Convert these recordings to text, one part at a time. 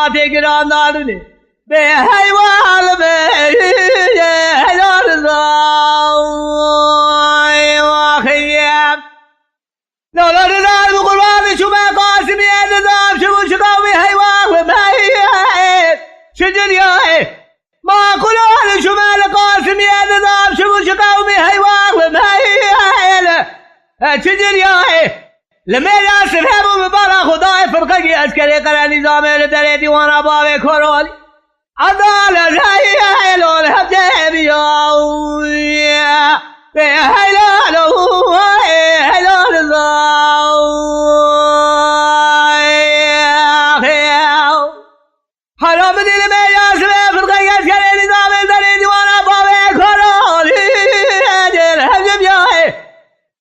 جماعت گران دارونه به حیوان به حیوان زای واخیم لولا ندار بقربان شما قاسمی ندام شما شقاوی حیوان به شجریه ما قلوان شما لقاسمی ندام شما شقاوی حیوان به شجریه لما ياسف همو مبارا خدای فرقی از کلی قرار نظام در دیوان باب کرولی عدالة زي لون هبجي به هلال هلال حرام دل میں یاسر فرقی از کلی نظام در دیوان باب کرولی دل هبجی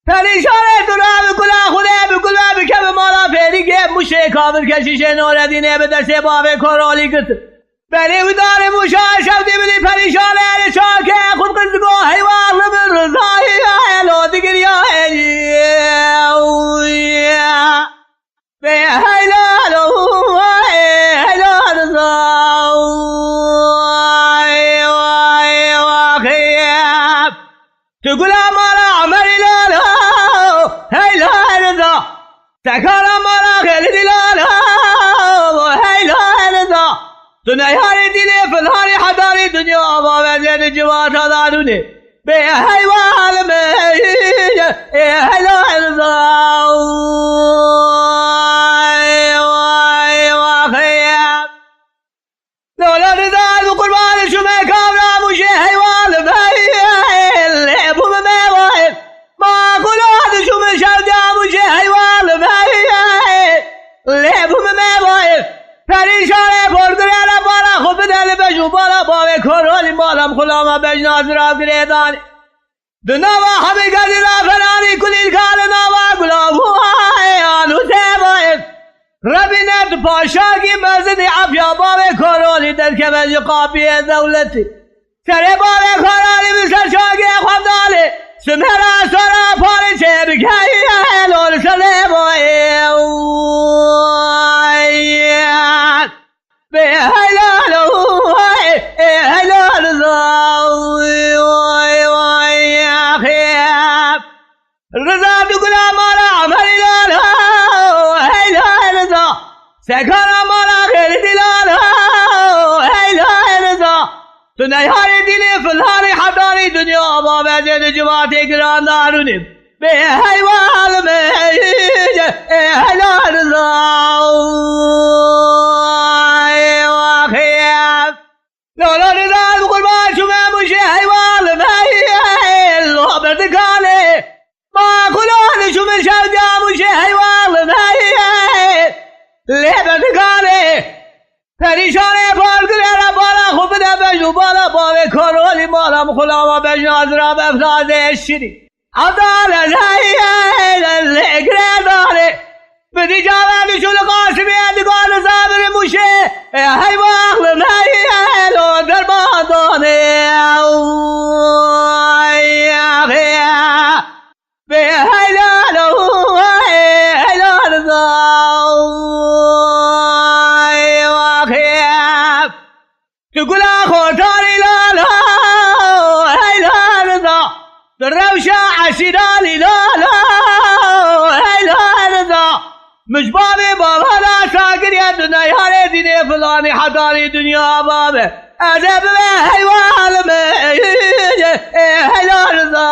پریشان دنیا بکلا خدا بکلا بکم مالا فیری که موشه کامل کشیش نوردینه به دست باب کرولی گرد بری ودار موشا شبدی بلی پریشان چاکه خود قدگو حیوان من رضایی لو دیگری به حیلال حیلال رضایی واخیم تقول مالا عمری لالا حیلال رضا تکارا مالا خیلی لالا حیلال رضا دنیای دیده فلانی حداری دنیا آبا وزید جوات دارونه به حیوان میه حیلال رضای واخیم لولا ندار بقربان شما کاملا موشه حیوان میه لبوم میوائل ما قلوان شما شرجا موشه حیوان میه لبوم میوائل پریشان پرگره بالا خوب دل بجو بالا باوه کرولی مالم خلاما بجناز را گریدانی دنوا همی گردی را فرانی کلیل کال نوا گلابو آنو سیبایت ربینت پاشاکی مزدی عفیا باوه کرولی در که بجی قابی دولتی سر باوه کرولی بسر شاکی خواب دالی سمهرا سرا پاری چه بگهی لول سلیبایت به حلال حلال زوی وای خیب رضا دکلا مالا عمری لالا حلال زو سکارا مالا خیلی دلالا حلال زو دنیای دلی فلانی حداری دنیا با وزید جوات گران دارونیم به حیوان میه حلال زوی واخیم لولا ندار بقربان شما موشه حیوان میه لو بردکانه ما قلوان شما شرجا موشه حیوان میه لبردکانه پریشان پرگره را بالا خوب ده بجو بالا باوه کرولی مالم خلاما بجناز را بفلاده شیری عدالة زي الإجرام داري بدي جامعة شو القاسم يدي قال صابر مشي هاي واخل ماي لو دربان دوني يا أخي بهاي لا لو هاي لا رضاي واخي تقول أخو تاري لا لا هاي لا رضا الروشة عشيراني لا لا هاي لا رضا مش بابي بابا لا ساكر يا دنيا يا ديني فلاني حضاري دنيا بابي أدب حيوان هاي لا رضا